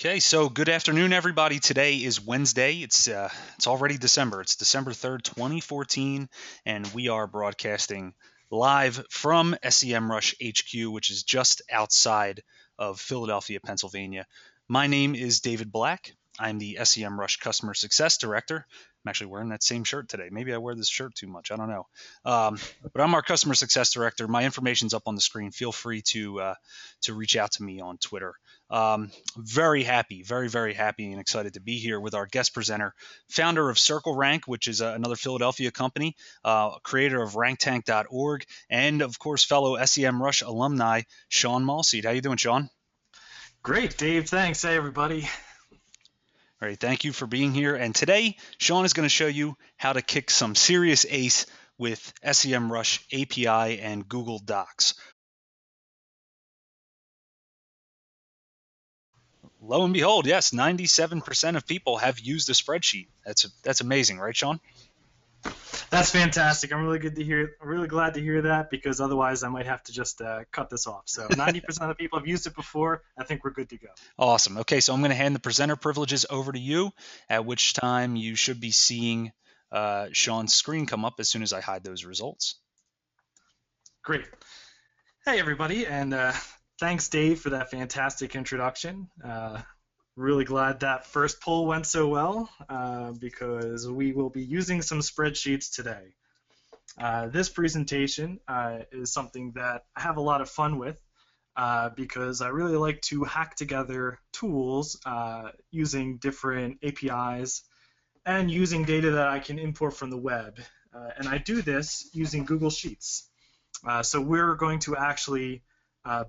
Okay, so good afternoon, everybody. Today is Wednesday. It's already December. It's December 3rd, 2014, and we are broadcasting live from SEMrush HQ, which is just outside of Philadelphia, Pennsylvania. My name is David Black. I'm the SEMrush Customer Success Director. I'm actually wearing that same shirt today. Maybe I wear this shirt too much. I don't know. But I'm our Customer Success Director. My information's up on the screen. Feel free to reach out to me on Twitter. Very happy, very happy and excited to be here with our guest presenter, founder of Circle Rank, which is another Philadelphia company, creator of ranktank.org, and of course, fellow SEMrush alumni, Sean Malseed. How you doing, Sean? Great, Dave. Thanks. Hey, everybody. All right, thank you for being here. And today, Sean is going to show you how to kick some serious ace with SEMrush API and Google Docs. Lo and behold, yes, 97% of people have used a spreadsheet. That's amazing, right, Sean? That's fantastic. I'm really glad to hear that, because otherwise I might have to just cut this off. So 90% of people have used it before. I think we're good to go. Awesome. Okay, so I'm going to hand the presenter privileges over to you, at which time you should be seeing Sean's screen come up as soon as I hide those results. Great. Hey, everybody, and thanks, Dave, for that fantastic introduction. Really glad that first poll went so well, because we will be using some spreadsheets today. This presentation is something that I have a lot of fun with, because I really like to hack together tools using different APIs and using data that I can import from the web. And I do this using Google Sheets. So we're going to actually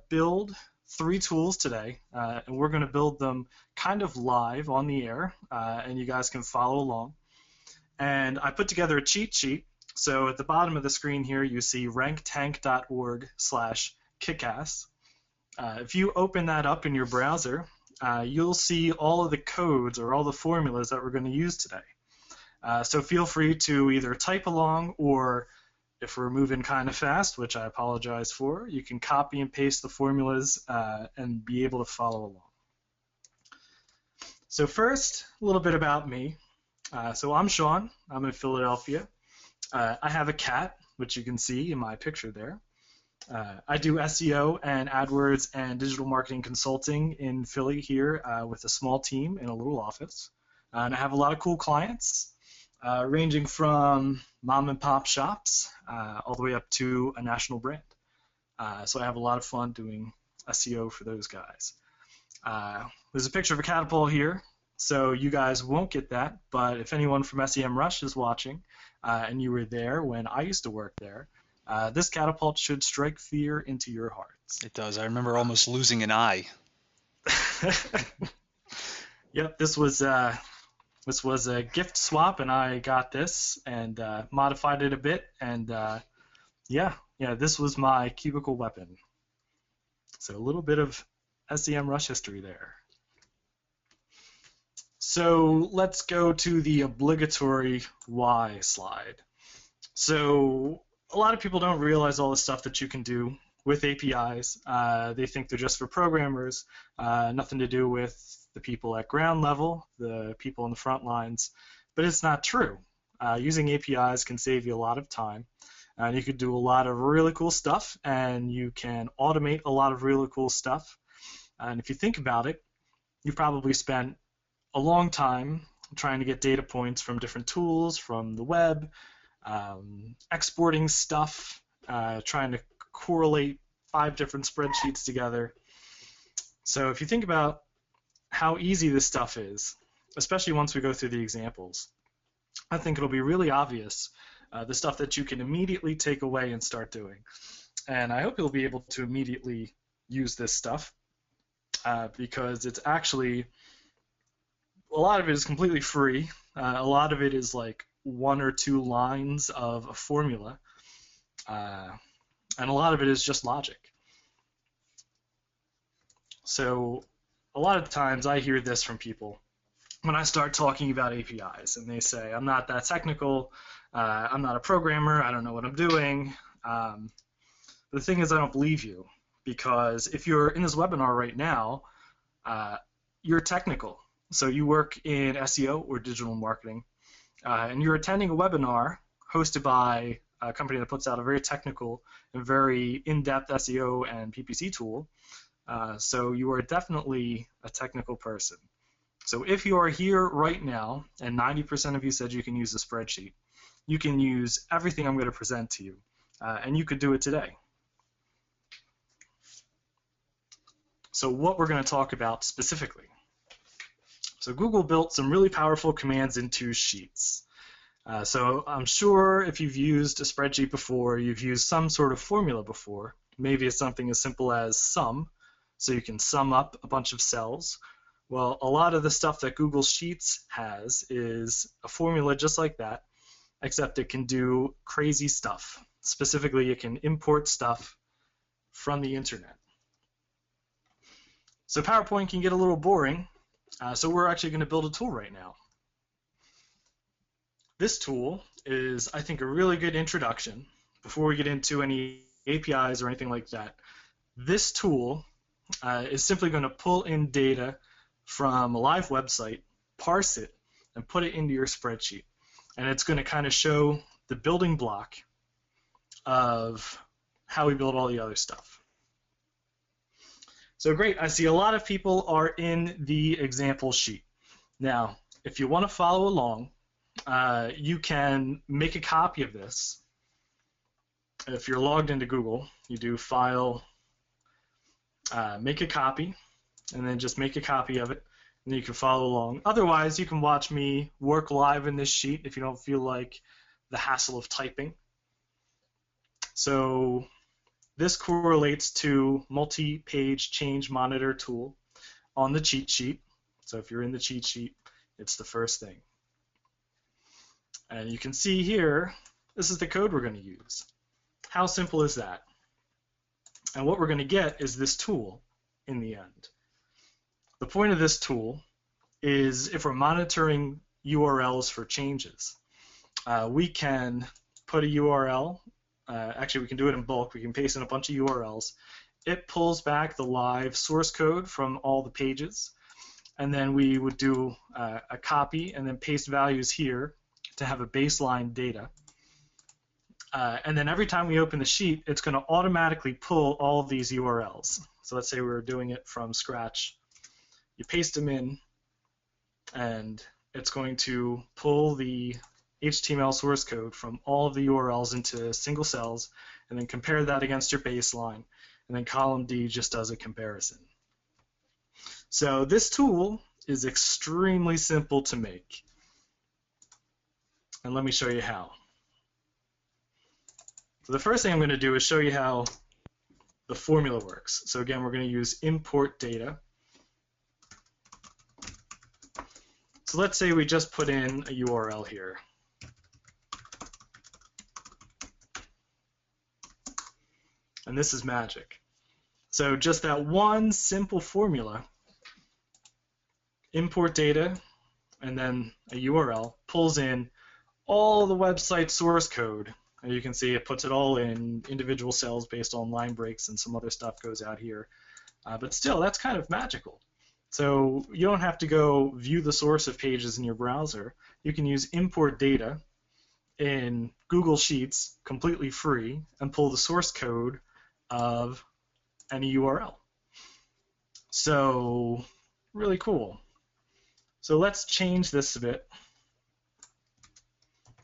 build 3 tools today, and we're going to build them kind of live on the air, and you guys can follow along. And I put together a cheat sheet. So at the bottom of the screen here, you see ranktank.org/kickass. If you open that up in your browser, you'll see all of the codes or all the formulas that we're going to use today. So feel free to either type along, or if we're moving kind of fast, which I apologize for, you can copy and paste the formulas and be able to follow along. So first, a little bit about me. So I'm Sean. I'm in Philadelphia. I have a cat, which you can see in my picture there. I do SEO and AdWords and digital marketing consulting in Philly here with a small team in a little office. And I have a lot of cool clients, ranging from mom and pop shops all the way up to a national brand. So I have a lot of fun doing SEO for those guys. There's a picture of a catapult here, so you guys won't get that, but if anyone from SEMrush is watching and you were there when I used to work there, this catapult should strike fear into your hearts. It does. I remember almost losing an eye. Yep, this was a gift swap, and I got this and modified it a bit, and yeah, this was my cubicle weapon. So a little bit of SEMrush history there. So let's go to the obligatory why slide. So a lot of people don't realize all the stuff that you can do with APIs. They think they're just for programmers, nothing to do with the people at ground level, the people on the front lines, but it's not true. Using APIs can save you a lot of time, and you could do a lot of really cool stuff, and you can automate a lot of really cool stuff. And if you think about it, you've probably spent a long time trying to get data points from different tools, from the web, exporting stuff, trying to correlate 5 different spreadsheets together. So if you think about how easy this stuff is, especially once we go through the examples, I think it'll be really obvious the stuff that you can immediately take away and start doing. And I hope you'll be able to immediately use this stuff because it's actually, a lot of it is completely free. A lot of it is like 1 or 2 lines of a formula, and a lot of it is just logic. So a lot of times I hear this from people when I start talking about APIs, and they say, I'm not that technical, I'm not a programmer, I don't know what I'm doing. The thing is, I don't believe you, because if you're in this webinar right now, you're technical, so you work in SEO or digital marketing, and you're attending a webinar hosted by a company that puts out a very technical and very in-depth SEO and PPC tool, so you are definitely a technical person. So if you are here right now, and 90% of you said you can use a spreadsheet, you can use everything I'm going to present to you, and you could do it today. So what we're going to talk about specifically. So Google built some really powerful commands into Sheets. So I'm sure if you've used a spreadsheet before, you've used some sort of formula before. Maybe it's something as simple as sum, so you can sum up a bunch of cells. Well, a lot of the stuff that Google Sheets has is a formula just like that, except it can do crazy stuff. Specifically, it can import stuff from the internet. So PowerPoint can get a little boring, so we're actually going to build a tool right now. This tool is, I think, a really good introduction before we get into any APIs or anything like that. This tool is simply going to pull in data from a live website, parse it, and put it into your spreadsheet. And it's going to kind of show the building block of how we build all the other stuff. So great, I see a lot of people are in the example sheet. Now, if you want to follow along, you can make a copy of this. If you're logged into Google, you do File, make a copy, and then just make a copy of it, and then you can follow along. Otherwise, you can watch me work live in this sheet if you don't feel like the hassle of typing. So this correlates to multi-page change monitor tool on the cheat sheet. So if you're in the cheat sheet, it's the first thing. And you can see here, this is the code we're going to use. How simple is that? And what we're going to get is this tool in the end. The point of this tool is if we're monitoring URLs for changes, we can put a URL. Actually, we can do it in bulk. We can paste in a bunch of URLs. It pulls back the live source code from all the pages, and then we would do a copy and then paste values here to have a baseline data. And then every time we open the sheet, it's going to automatically pull all of these URLs. So let's say we were doing it from scratch. You paste them in, and it's going to pull the HTML source code from all of the URLs into single cells, and then compare that against your baseline, and then column D just does a comparison. So this tool is extremely simple to make, and let me show you how. So the first thing I'm going to do is show you how the formula works. So again, we're going to use import data. So let's say we just put in a URL here. And this is magic. So just that one simple formula, import data, and then a URL, pulls in all the website source code. And you can see it puts it all in individual cells based on line breaks, and some other stuff goes out here. But still, that's kind of magical. So you don't have to go view the source of pages in your browser. You can use import data in Google Sheets completely free and pull the source code of any URL. So really cool. So let's change this a bit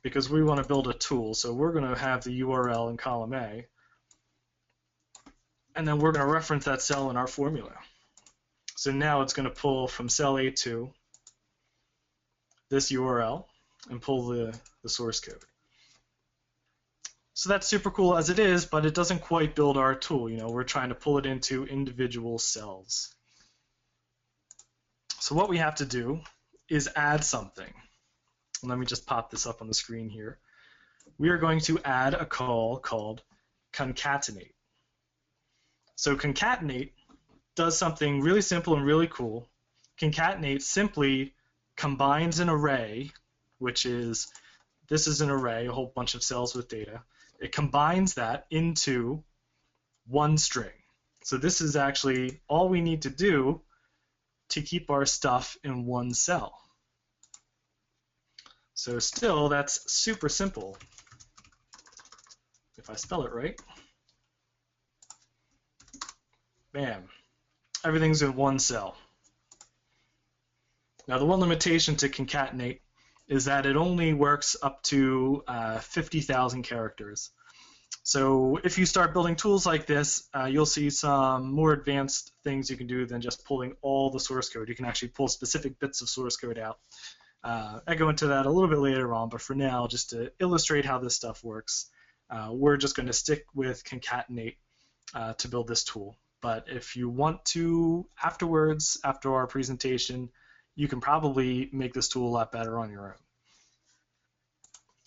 because we want to build a tool. So we're going to have the URL in column A, and then we're going to reference that cell in our formula. So now it's going to pull from cell A2 this URL and pull the source code. So that's super cool as it is, but it doesn't quite build our tool. You know, we're trying to pull it into individual cells. So what we have to do is add something. Let me just pop this up on the screen here. We are going to add a call called concatenate. So concatenate does something really simple and really cool. Concatenate simply combines an array, which is, this is an array, a whole bunch of cells with data. It combines that into one string. So this is actually all we need to do to keep our stuff in one cell. So still, that's super simple. If I spell it right, bam, everything's in one cell. Now the one limitation to concatenate is that it only works up to 50,000 characters. So if you start building tools like this, you'll see some more advanced things you can do than just pulling all the source code. You can actually pull specific bits of source code out. I go into that a little bit later on, but for now, just to illustrate how this stuff works, we're just going to stick with concatenate to build this tool. But if you want to, afterwards, after our presentation, you can probably make this tool a lot better on your own.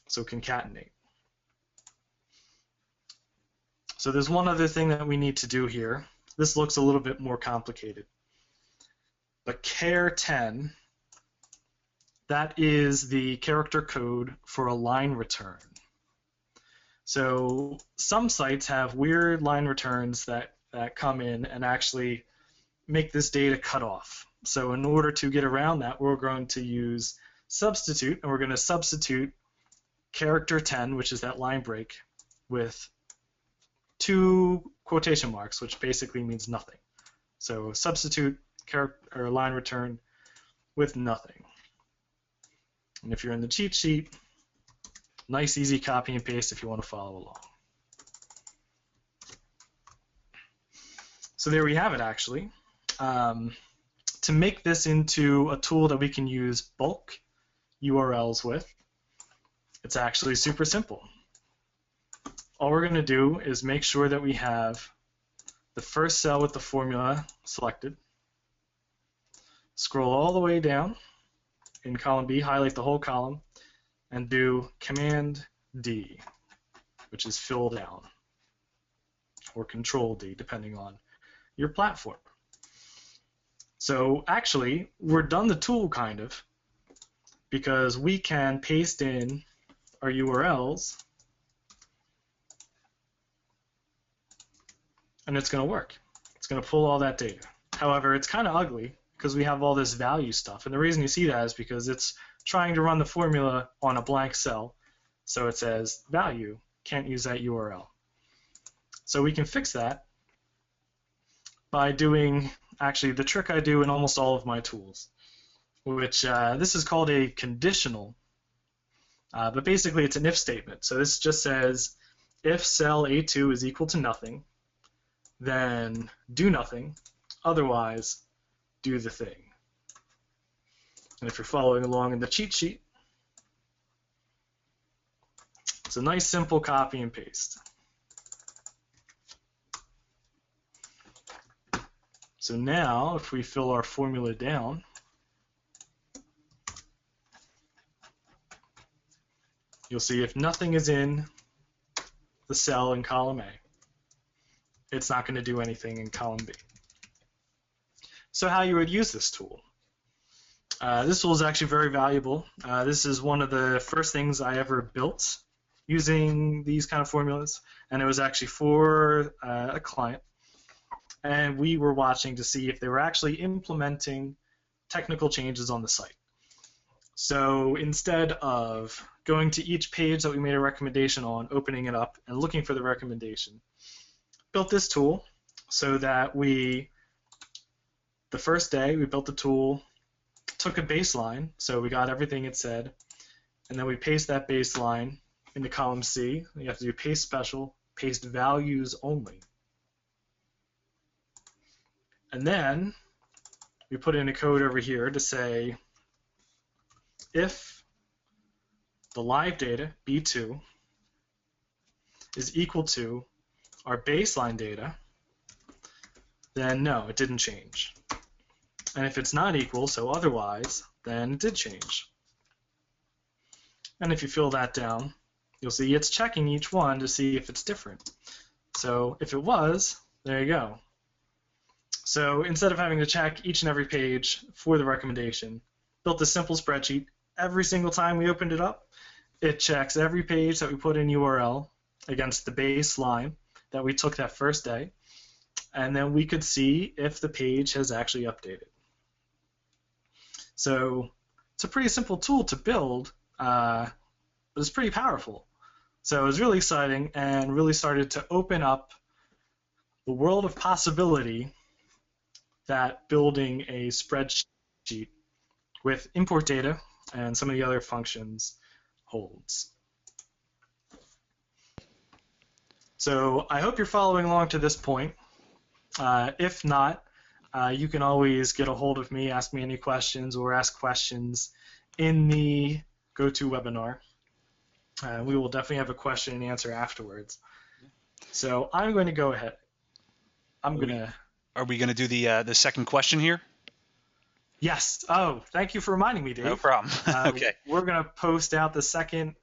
So concatenate. So there's one other thing that we need to do here. This looks a little bit more complicated. But char 10, that is the character code for a line return. So some sites have weird line returns that come in and actually make this data cut off. So in order to get around that, we're going to use substitute, and we're going to substitute character 10, which is that line break, with 2 quotation marks, which basically means nothing. So substitute character or line return with nothing. And if you're in the cheat sheet, nice easy copy and paste if you want to follow along. So there we have it, actually. To make this into a tool that we can use bulk URLs with, it's actually super simple. All we're going to do is make sure that we have the first cell with the formula selected, scroll all the way down in column B, highlight the whole column, and do Command D, which is fill down, or Control D, depending on your platform. So actually, we're done the tool, kind of, because we can paste in our URLs, and it's going to work. It's going to pull all that data. However, it's kind of ugly because we have all this value stuff, and the reason you see that is because it's trying to run the formula on a blank cell, so it says value, can't use that URL. So we can fix that by doing, actually, the trick I do in almost all of my tools, which this is called a conditional, but basically it's an if statement. So this just says if cell A2 is equal to nothing, then do nothing, otherwise do the thing. And if you're following along in the cheat sheet, it's a nice simple copy and paste. So now, if we fill our formula down, you'll see if nothing is in the cell in column A, it's not going to do anything in column B. So how you would use this tool. This tool is actually very valuable. This is one of the first things I ever built using these kind of formulas, and it was actually for a client. And we were watching to see if they were actually implementing technical changes on the site. So instead of going to each page that we made a recommendation on, opening it up, and looking for the recommendation, built this tool so that the first day we built the tool, took a baseline, so we got everything it said, and then we paste that baseline into column C. You have to do paste special, paste values only. And then we put in a code over here to say if the live data, B2, is equal to our baseline data, then no, it didn't change. And if it's not equal, so otherwise, then it did change. And if you fill that down, you'll see it's checking each one to see if it's different. So if it was, there you go. So instead of having to check each and every page for the recommendation, built a simple spreadsheet. Every single time we opened it up, it checks every page that we put in URL against the baseline that we took that first day, and then we could see if the page has actually updated. So it's a pretty simple tool to build, but it's pretty powerful. So it was really exciting and really started to open up the world of possibility that building a spreadsheet with import data and some of the other functions holds. So I hope you're following along to this point. If not, you can always get a hold of me, ask me any questions, or ask questions in the GoToWebinar. We will definitely have a question and answer afterwards. So I'm going to go ahead. Are we going to do the second question here? Yes. Oh, thank you for reminding me, Dave. No problem. Okay. We're going to post out the second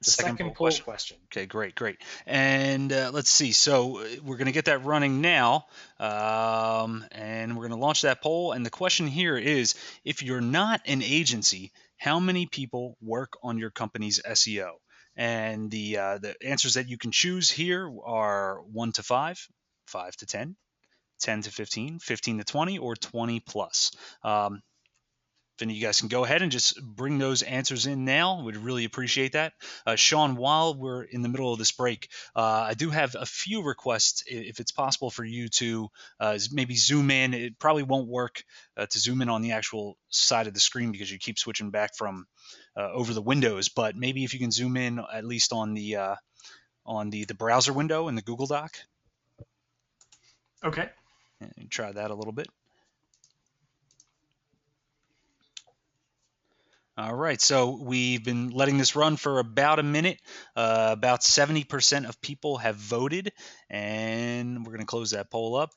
second poll question. Okay, great. And let's see. So we're going to get that running now, and we're going to launch that poll. And the question here is, if you're not an agency, how many people work on your company's SEO? And the answers that you can choose here are 1 to 5, 5 to 10, 10 to 15, 15 to 20, or 20 plus. If any of you guys can go ahead and just bring those answers in now, we'd really appreciate that. Sean, while we're in the middle of this break, I do have a few requests. If it's possible for you to maybe zoom in, it probably won't work to zoom in on the actual side of the screen because you keep switching back from over the windows. But maybe if you can zoom in at least on the browser window in the Google Doc. Okay. And try that a little bit. All right, so we've been letting this run for about a minute. About 70% of people have voted, and we're going to close that poll up,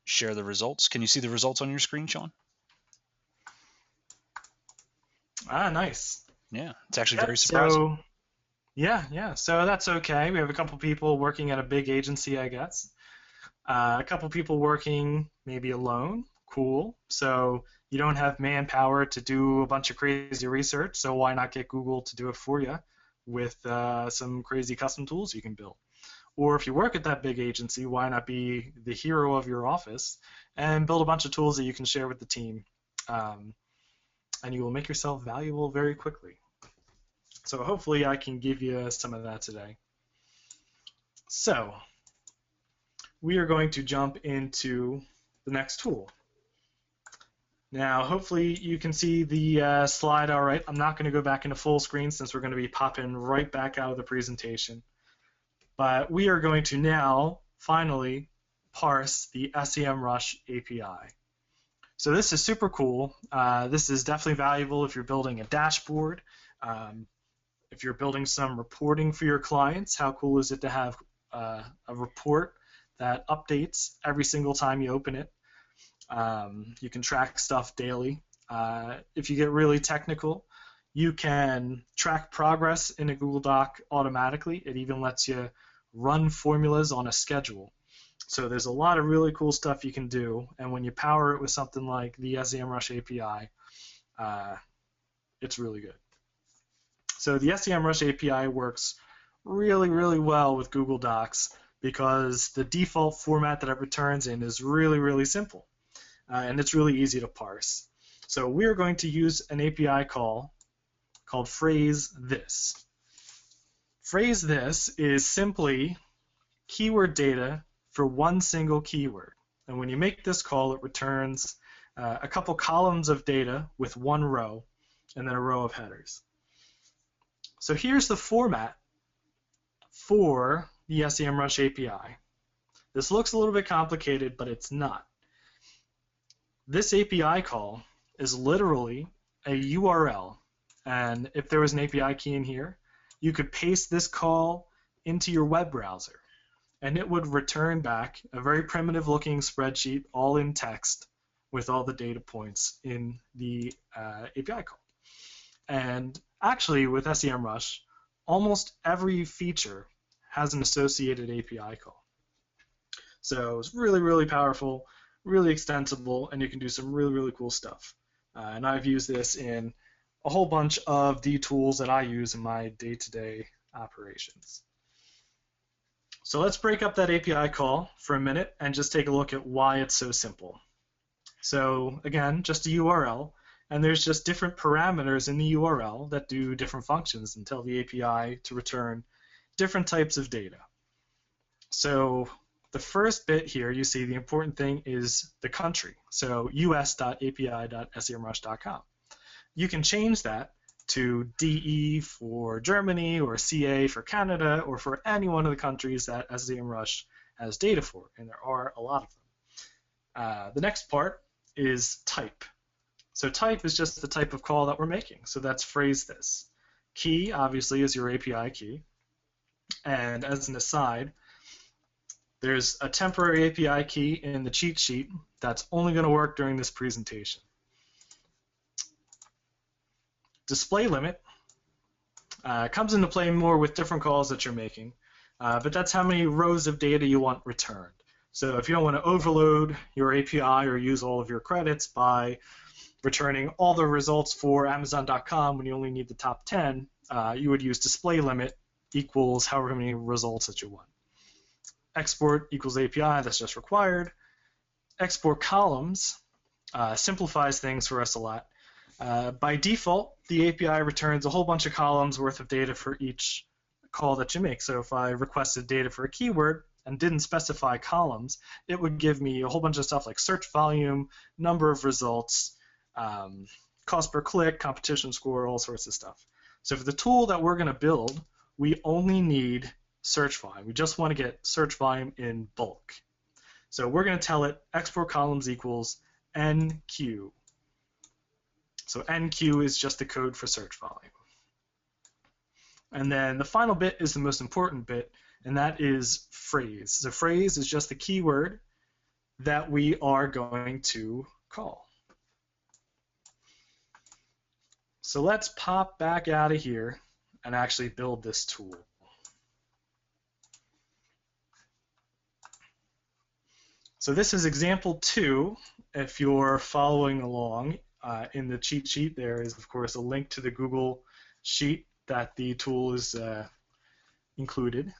share the results. Can you see the results on your screen, Sean? Nice. Yeah, it's actually very surprising. So, yeah, so that's okay. We have a couple people working at a big agency, I guess. A couple people working maybe alone. Cool. So you don't have manpower to do a bunch of crazy research, so why not get Google to do it for you with some crazy custom tools you can build? Or if you work at that big agency, why not be the hero of your office and build a bunch of tools that you can share with the team, and you will make yourself valuable very quickly. So hopefully I can give you some of that today. So we are going to jump into the next tool. Now, hopefully you can see the slide all right. I'm not going to go back into full screen since we're going to be popping right back out of the presentation. But we are going to now finally parse the SEMrush API. So this is super cool. This is definitely valuable if you're building a dashboard, if you're building some reporting for your clients. How cool is it to have a report that updates every single time you open it? You can track stuff daily. If you get really technical, you can track progress in a Google Doc automatically. It even lets you run formulas on a schedule. So there's a lot of really cool stuff you can do, and when you power it with something like the SEMrush API, it's really good. So the SEMrush API works really, really well with Google Docs because the default format that it returns in is really, really simple. And it's really easy to parse. So we're going to use an API call called phrase this. Phrase this is simply keyword data for one single keyword. And when you make this call, it returns a couple columns of data with one row and then a row of headers. So here's the format for the SEMrush API. This looks a little bit complicated, but it's not. This API call is literally a URL, and if there was an API key in here, you could paste this call into your web browser, and it would return back a very primitive looking spreadsheet all in text with all the data points in the API call. And actually with SEMrush, almost every feature has an associated API call. So it's really, really powerful, really extensible, and you can do some really, really cool stuff. And I've used this in a whole bunch of the tools that I use in my day-to-day operations. So let's break up that API call for a minute and just take a look at why it's so simple. So again, just a URL, and there's just different parameters in the URL that do different functions and tell the API to return different types of data. So the first bit here, you see the important thing is the country. So us.api.semrush.com. You can change that to DE for Germany or CA for Canada or for any one of the countries that SEMrush has data for, and there are a lot of them. The next part is type. So type is just the type of call that we're making. So that's phrase this. Key, obviously, is your API key. And as an aside, there's a temporary API key in the cheat sheet that's only going to work during this presentation. Display limit comes into play more with different calls that you're making, but that's how many rows of data you want returned. So if you don't want to overload your API or use all of your credits by returning all the results for Amazon.com when you only need the top 10, you would use display limit equals however many results that you want. Export equals API, that's just required. Export columns simplifies things for us a lot. By default, the API returns a whole bunch of columns worth of data for each call that you make. So if I requested data for a keyword and didn't specify columns, it would give me a whole bunch of stuff like search volume, number of results, cost per click, competition score, all sorts of stuff. So for the tool that we're going to build, we only need search volume. We just want to get search volume in bulk. So we're going to tell it export columns equals NQ. So NQ is just the code for search volume. And then the final bit is the most important bit, and that is phrase. The phrase is just the keyword that we are going to call. So let's pop back out of here and actually build this tool. So this is example 2. If you're following along, in the cheat sheet, there is, of course, a link to the Google sheet that the tool is included.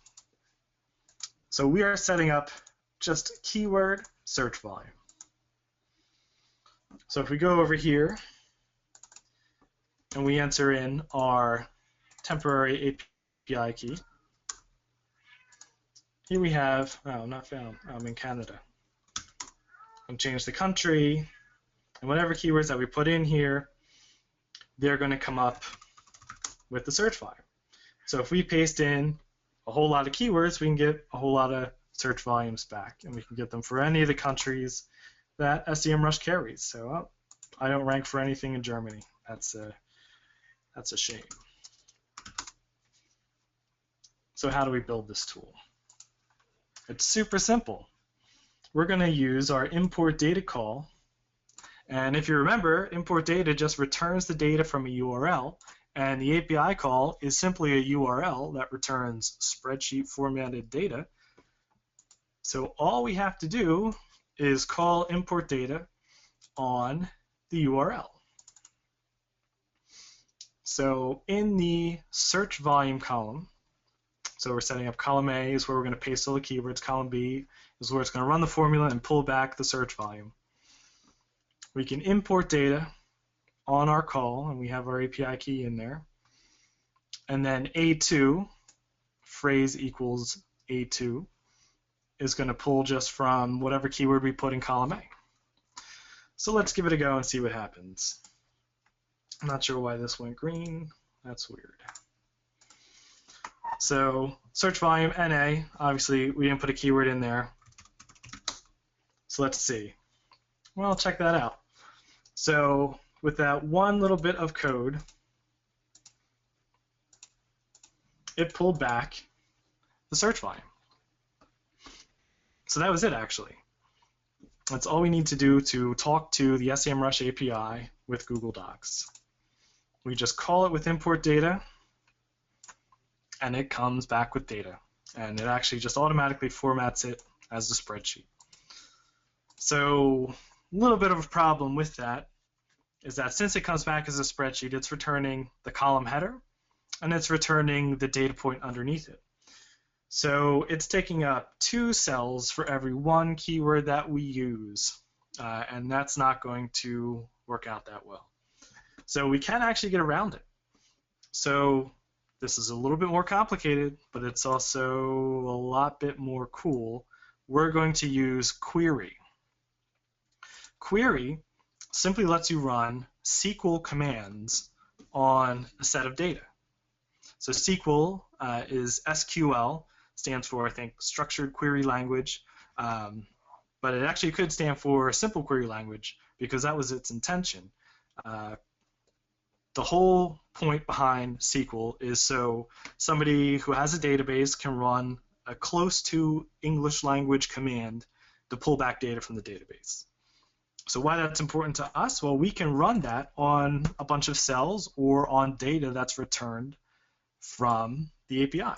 So we are setting up just keyword search volume. So if we go over here and we enter in our temporary API key, here we have, oh, not found, I'm in Canada. I'm change the country, and whatever keywords that we put in here, they're going to come up with the search volume. So if we paste in a whole lot of keywords, we can get a whole lot of search volumes back, and we can get them for any of the countries that SEMrush carries. So I don't rank for anything in Germany. That's a shame. So how do we build this tool? It's super simple. We're going to use our import data call. And if you remember, import data just returns the data from a URL, and the API call is simply a URL that returns spreadsheet formatted data. So all we have to do is call import data on the URL. So in the search volume column, so we're setting up column A is where we're going to paste all the keywords, column B is where it's going to run the formula and pull back the search volume. We can import data on our call, and we have our API key in there. And then A2, phrase equals A2, is going to pull just from whatever keyword we put in column A. So let's give it a go and see what happens. I'm not sure why this went green. That's weird. So search volume NA, obviously we didn't put a keyword in there. So let's see. Well, check that out. So with that one little bit of code, it pulled back the search volume. So that was it, actually. That's all we need to do to talk to the SEMrush API with Google Docs. We just call it with import data, and it comes back with data. And it actually just automatically formats it as a spreadsheet. So a little bit of a problem with that is that since it comes back as a spreadsheet, it's returning the column header, and it's returning the data point underneath it. So it's taking up 2 cells for every 1 keyword that we use. and that's not going to work out that well. So we can actually get around it. So this is a little bit more complicated, but it's also a lot bit more cool. We're going to use query. Query simply lets you run SQL commands on a set of data. So SQL is SQL, stands for, I think, Structured Query Language, but it actually could stand for Simple Query Language because that was its intention. The whole point behind SQL is so somebody who has a database can run a close to English language command to pull back data from the database. So why that's important to us? Well, we can run that on a bunch of cells or on data that's returned from the API.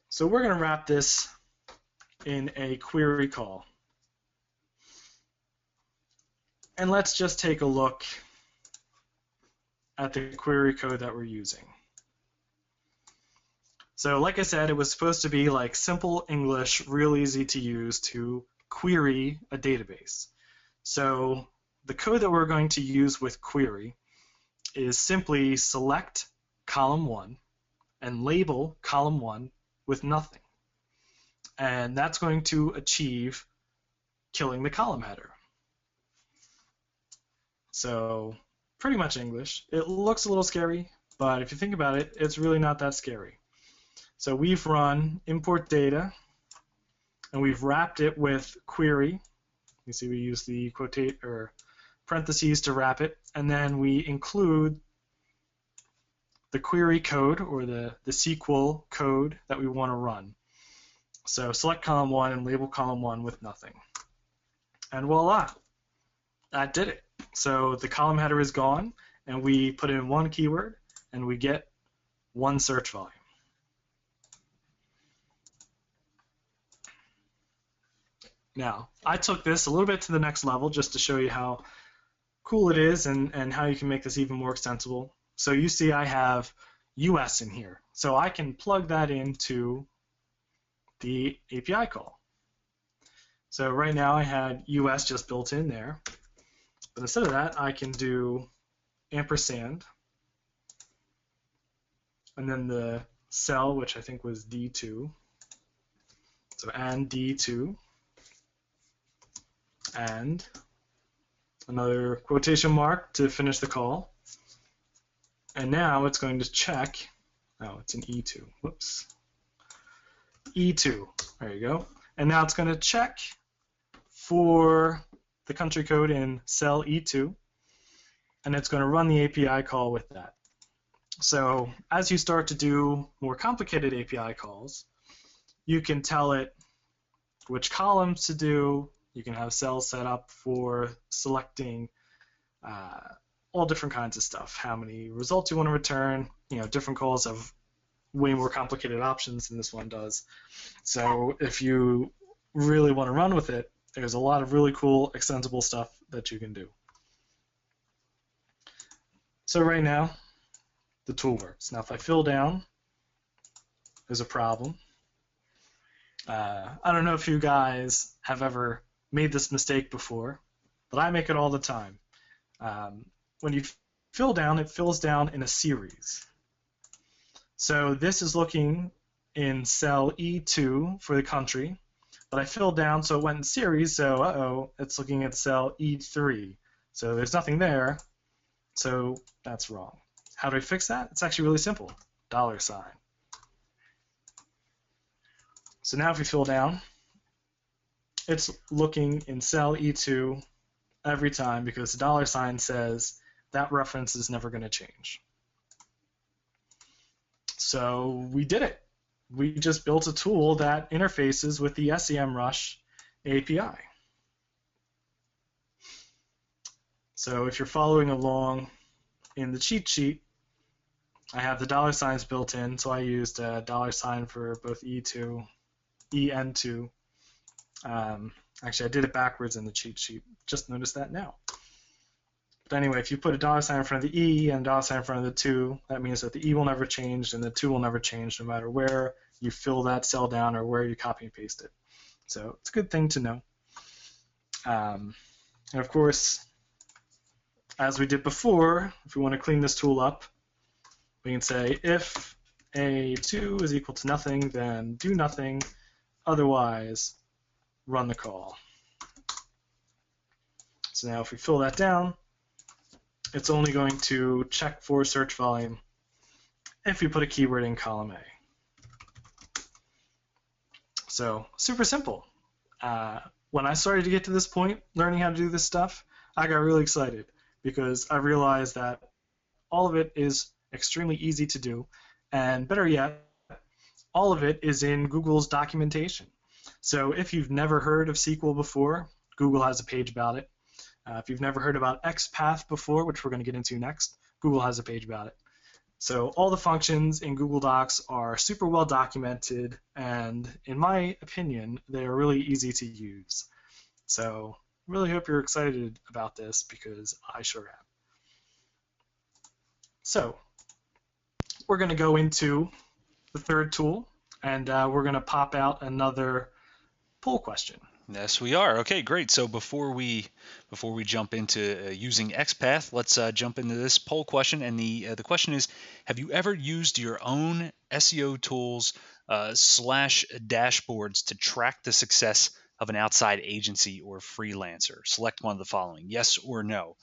So we're going to wrap this in a query call. And let's just take a look at the query code that we're using. So like I said, it was supposed to be like simple English, real easy to use to query a database. So the code that we're going to use with query is simply select column 1 and label column 1 with nothing. And that's going to achieve killing the column header. So pretty much English. It looks a little scary, but if you think about it, it's really not that scary. So we've run import data, and we've wrapped it with query. You see we use the quotate or parentheses to wrap it, and then we include the query code or the SQL code that we want to run. So select column 1 and label column 1 with nothing. And voila, that did it. So the column header is gone, and we put in one keyword, and we get one search volume. Now, I took this a little bit to the next level just to show you how cool it is and how you can make this even more extensible. So you see I have US in here. So I can plug that into the API call. So right now I had US just built in there. But instead of that, I can do ampersand, and then the cell, which I think was D2. So and D2, and another quotation mark to finish the call. And now it's going to check, oh, it's an E2, whoops. E2, there you go. And now it's going to check for the country code in cell E2, and it's going to run the API call with that. So as you start to do more complicated API calls, you can tell it which columns to do. You can have cells set up for selecting all different kinds of stuff, how many results you want to return. You know, different calls have way more complicated options than this one does. So if you really want to run with it, there's a lot of really cool extensible stuff that you can do. So right now, the tool works. Now if I fill down, there's a problem. I don't know if you guys have ever made this mistake before, but I make it all the time. When you fill down, it fills down in a series. So this is looking in cell E2 for the country, but I filled down so it went in series, so uh-oh, it's looking at cell E3. So there's nothing there, so that's wrong. How do I fix that? It's actually really simple, $. So now if we fill down, it's looking in cell E2 every time because the $sign says that reference is never going to change. So we did it. We just built a tool that interfaces with the SEMrush API. So if you're following along in the cheat sheet, I have the $signs built in, so I used a $sign for both E2, EN2. Actually, I did it backwards in the cheat sheet. Just noticed that now. But anyway, if you put a $sign in front of the E and a $sign in front of the 2, that means that the E will never change and the 2 will never change no matter where you fill that cell down or where you copy and paste it. So it's a good thing to know. And of course, as we did before, if we want to clean this tool up, we can say if a2 is equal to nothing, then do nothing, otherwise run the call. So now if we fill that down, it's only going to check for search volume if we put a keyword in column A. So super simple. When I started to get to this point, learning how to do this stuff, I got really excited because I realized that all of it is extremely easy to do, and better yet, all of it is in Google's documentation. So if you've never heard of SQL before, Google has a page about it. If you've never heard about XPath before, which we're going to get into next, Google has a page about it. So all the functions in Google Docs are super well documented, and in my opinion, they are really easy to use. So really hope you're excited about this because I sure am. So we're going to go into the third tool, and we're going to pop out another poll question. Yes, we are. Okay, great. So before we jump into using XPath, let's jump into this poll question. And the question is: have you ever used your own SEO tools / dashboards to track the success of an outside agency or freelancer? Select one of the following: yes or no.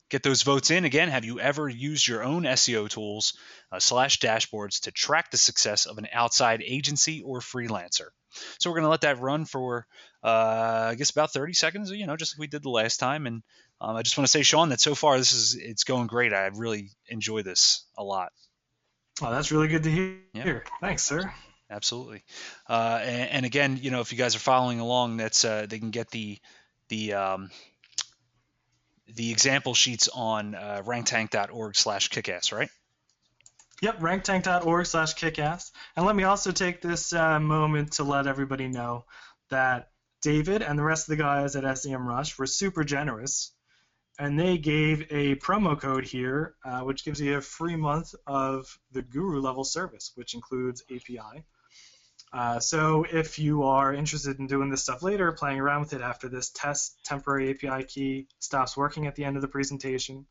Get those votes in. Again, have you ever used your own SEO tools / dashboards to track the success of an outside agency or freelancer? So we're going to let that run for, I guess, about 30 seconds, just like we did the last time. And I just want to say, Sean, that so far it's going great. I really enjoy this a lot. Oh, that's really good to hear. Yeah. Thanks, sir. Absolutely. And again, if you guys are following along, that's they can get the example sheets on ranktank.org/kickass, right? Yep, ranktank.org/kickass. And let me also take this moment to let everybody know that David and the rest of the guys at SEMrush were super generous, and they gave a promo code here, which gives you a free month of the Guru level service, which includes API. So if you are interested in doing this stuff later, playing around with it after this temporary API key stops working at the end of the presentation,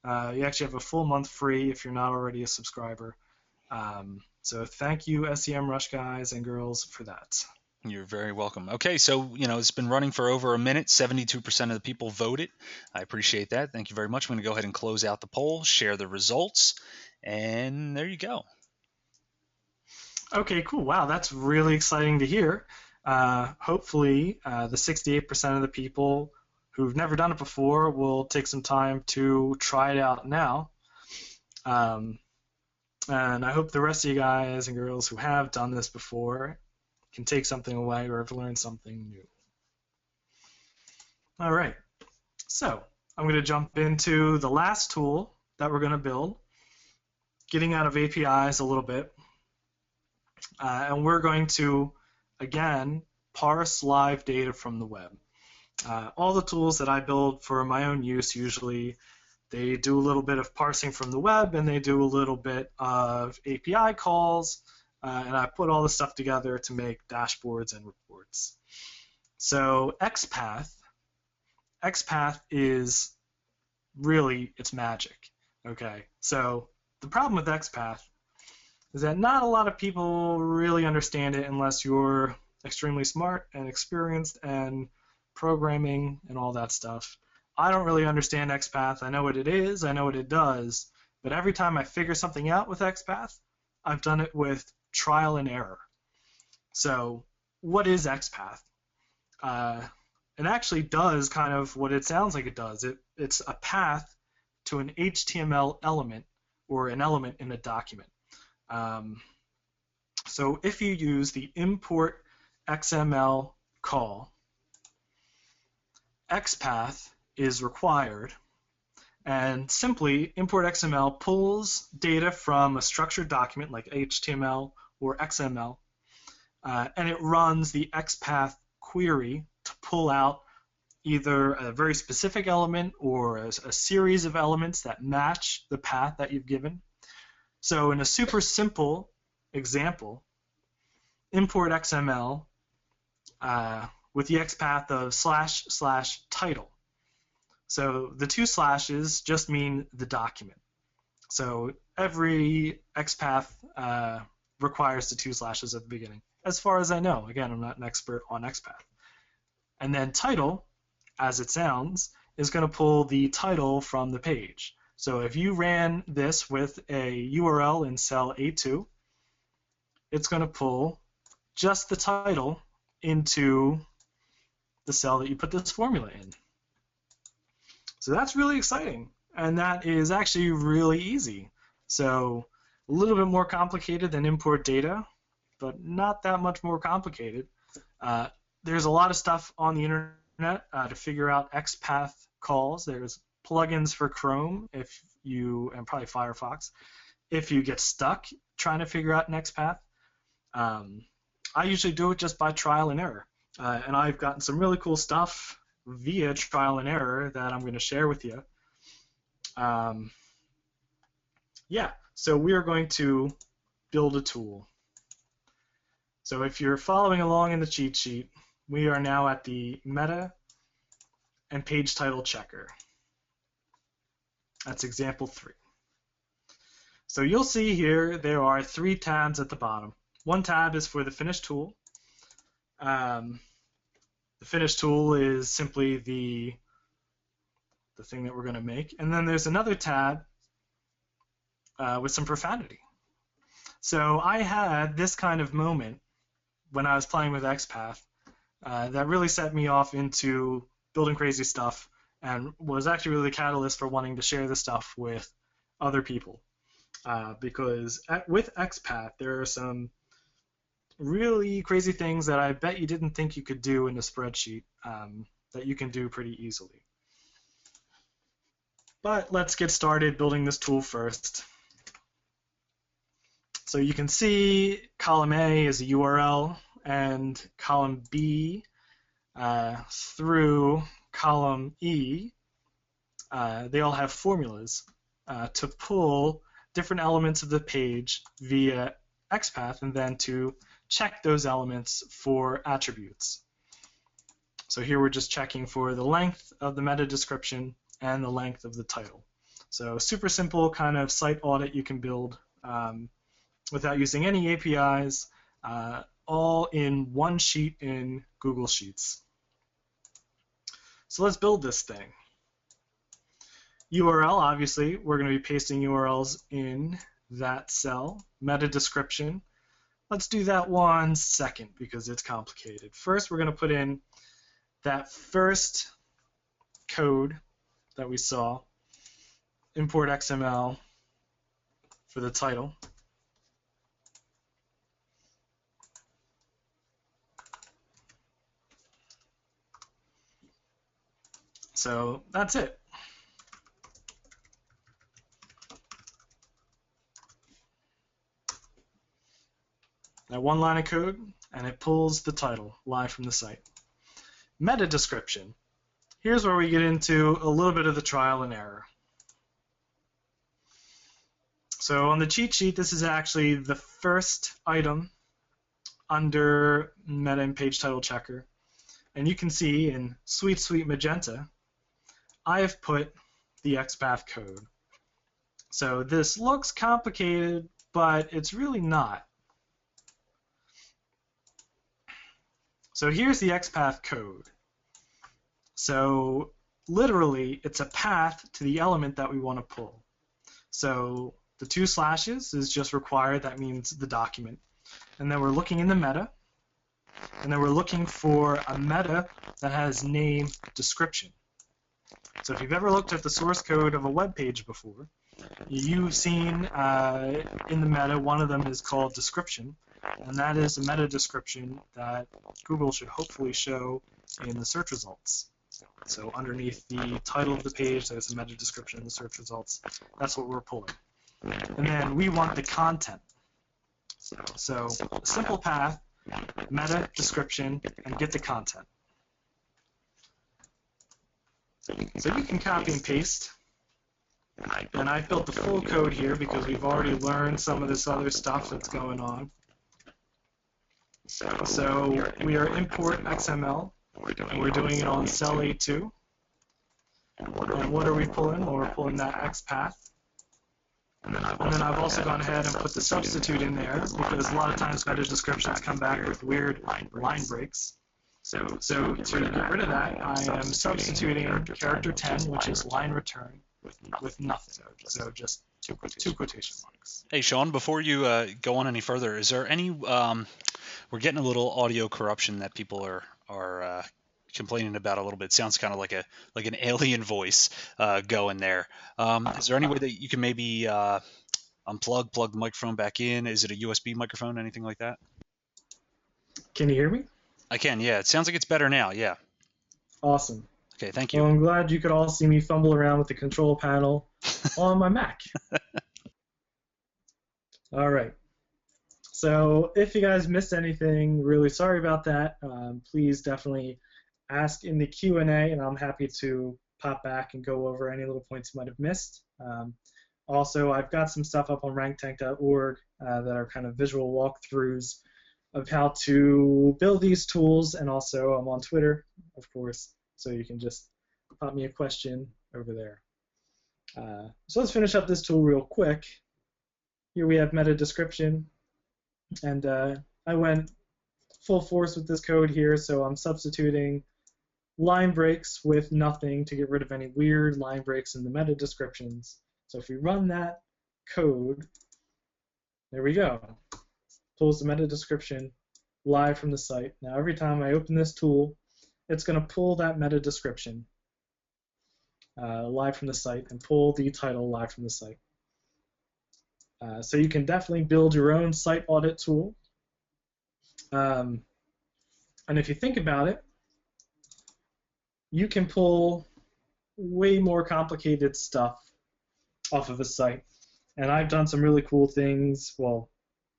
you actually have a full month free if you're not already a subscriber. So thank you, SEMrush guys and girls, for that. You're very welcome. Okay, so it's been running for over a minute. 72% of the people voted. I appreciate that. Thank you very much. I'm going to go ahead and close out the poll, share the results, and there you go. Okay, cool. Wow, that's really exciting to hear. Hopefully, the 68% of the people who've never done it before will take some time to try it out now. And I hope the rest of you guys and girls who have done this before can take something away or have learned something new. All right, so I'm going to jump into the last tool that we're going to build, getting out of APIs a little bit. And we're going to, again, parse live data from the web. All the tools that I build for my own use usually, they do a little bit of parsing from the web and they do a little bit of API calls, and I put all the stuff together to make dashboards and reports. So XPath is really, it's magic. Okay, so the problem with XPath is that not a lot of people really understand it unless you're extremely smart and experienced and programming and all that stuff. I don't really understand XPath. I know what it is, I know what it does, but every time I figure something out with XPath, I've done it with trial and error. So what is XPath? It actually does kind of what it sounds like it does. It's a path to an HTML element or an element in a document. So if you use the import XML call, XPath is required, and simply import XML pulls data from a structured document like HTML or XML, and it runs the XPath query to pull out either a very specific element or a series of elements that match the path that you've given. So in a super simple example, import XML with the XPath of //title. So the 2 slashes just mean the document. So every XPath requires the 2 slashes at the beginning, as far as I know. Again, I'm not an expert on XPath. And then title, as it sounds, is going to pull the title from the page. So if you ran this with a URL in cell A2, it's going to pull just the title into the cell that you put this formula in. So that's really exciting, and that is actually really easy. So a little bit more complicated than import data, but not that much more complicated. There's a lot of stuff on the internet to figure out XPath calls. There's plugins for Chrome and probably Firefox if you get stuck trying to figure out an XPath. I usually do it just by trial and error, and I've gotten some really cool stuff via trial and error that I'm going to share with you. Yeah, so we are going to build a tool. So if you're following along in the cheat sheet, we are now at the meta and page title checker. That's example 3. So you'll see here there are 3 tabs at the bottom. One tab is for the finish tool. The finish tool is simply the thing that we're going to make. And then there's another tab with some profanity. So I had this kind of moment when I was playing with XPath that really set me off into building crazy stuff and was actually really the catalyst for wanting to share this stuff with other people. Because with XPath, there are some really crazy things that I bet you didn't think you could do in a spreadsheet that you can do pretty easily. But let's get started building this tool first. So you can see column A is a URL, and column B through column E, they all have formulas to pull different elements of the page via XPath and then to check those elements for attributes. So here we're just checking for the length of the meta description and the length of the title. So super simple kind of site audit you can build without using any APIs, all in one sheet in Google Sheets. So let's build this thing. URL, obviously, we're going to be pasting URLs in that cell. Meta description, let's do that 1 second because it's complicated. First, we're going to put in that first code that we saw, import XML for the title. So that's it. That 1 line of code, and it pulls the title live from the site. Meta description. Here's where we get into a little bit of the trial and error. So on the cheat sheet, this is actually the first item under meta and page title checker. And you can see in sweet, sweet magenta, I have put the XPath code. So this looks complicated, but it's really not. So here's the XPath code. So literally, it's a path to the element that we want to pull. So the 2 slashes is just required. That means the document. And then we're looking in the meta. And then we're looking for a meta that has name description. So if you've ever looked at the source code of a web page before, you've seen in the meta, one of them is called description. And that is a meta description that Google should hopefully show in the search results. So underneath the title of the page, there's a meta description in the search results. That's what we're pulling. And then we want the content. So a simple path, meta description, and get the content. So you can copy and paste. And I've built the full code here because we've already learned some of this other stuff that's going on. So we are import XML And we're doing it on cell A2. And what are we pulling? Well, we're pulling that XPath. And then I've also gone ahead and put the substitute in there because a lot of times meta descriptions come back with weird line breaks. So to get rid of that, I am substituting character 10, which is line return, with nothing. So just two quotation marks. Hey, Sean, before you go on any further, is there any we're getting a little audio corruption that people are complaining about a little bit. Sounds kind of like an alien voice going there. Is there any way that you can maybe plug the microphone back in? Is it a USB microphone, anything like that? Can you hear me? I can, yeah. It sounds like it's better now, yeah. Awesome. Okay, thank you. Well, I'm glad you could all see me fumble around with the control panel on my Mac. All right. So if you guys missed anything, really sorry about that. Please definitely ask in the Q&A, and I'm happy to pop back and go over any little points you might have missed. Also, I've got some stuff up on ranktank.org that are kind of visual walkthroughs of how to build these tools, and also I'm on Twitter, of course, so you can just pop me a question over there. So let's finish up this tool real quick. Here we have meta description, and I went full force with this code here, so I'm substituting line breaks with nothing to get rid of any weird line breaks in the meta descriptions. So if we run that code, there we go. Pulls the meta description live from the site. Now every time I open this tool, it's going to pull that meta description live from the site and pull the title live from the site. So you can definitely build your own site audit tool. And if you think about it, you can pull way more complicated stuff off of a site. And I've done some really cool things, well,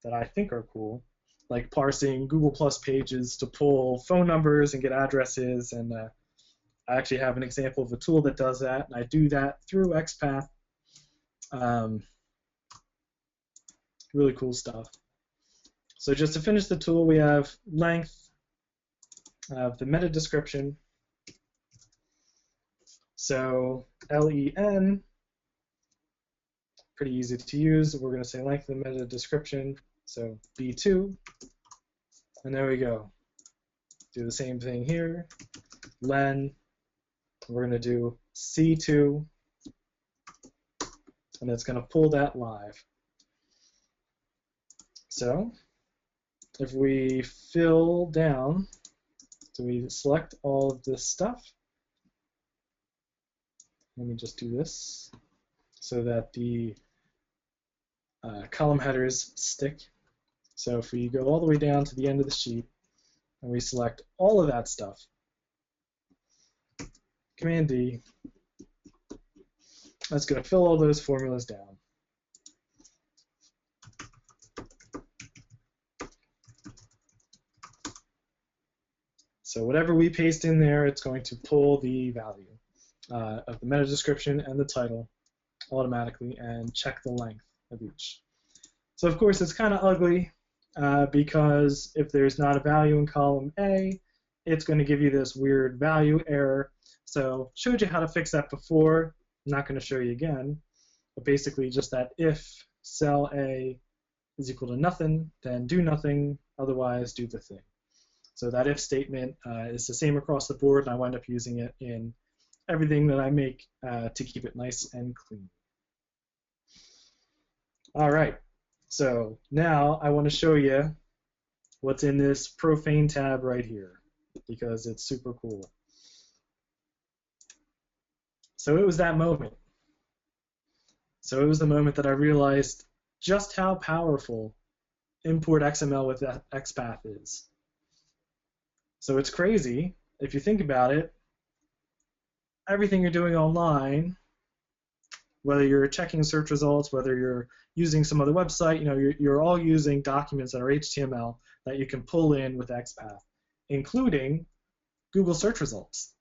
that I think are cool, like parsing Google Plus pages to pull phone numbers and get addresses. And I actually have an example of a tool that does that, and I do that through XPath. Really cool stuff. So just to finish the tool, we have length, the meta description. So len, pretty easy to use. We're going to say length of the meta description, so b2, and there we go. Do the same thing here. Len, we're going to do c2, and it's going to pull that live. So if we fill down, so we select all of this stuff. Let me just do this so that the column headers stick. So if we go all the way down to the end of the sheet and we select all of that stuff, Command D, that's going to fill all those formulas down. So whatever we paste in there, it's going to pull the value of the meta description and the title automatically and check the length of each. So of course it's kind of ugly because if there's not a value in column A, it's going to give you this weird value error. So showed you how to fix that before. I'm not going to show you again, but basically just that if cell A is equal to nothing, then do nothing, otherwise do the thing. So that if statement is the same across the board, and I wind up using it in everything that I make to keep it nice and clean. All right, so now I want to show you what's in this profane tab right here, because it's super cool. So it was that moment. So it was the moment that I realized just how powerful import XML with XPath is. So it's crazy. If you think about it, everything you're doing online, whether you're checking search results, whether you're using some other website, you're all using documents that are HTML that you can pull in with XPath, including Google search results.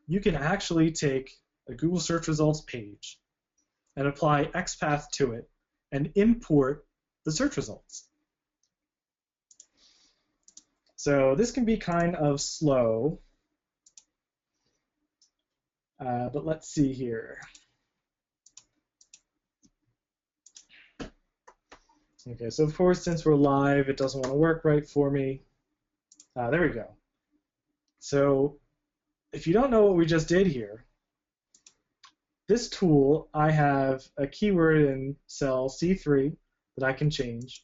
You can actually take a Google search results page and apply XPath to it and import the search results. So this can be kind of slow But let's see here. Okay, so of course, since we're live, it doesn't want to work right for me. There we go. So if you don't know what we just did here, this tool, I have a keyword in cell C3 that I can change.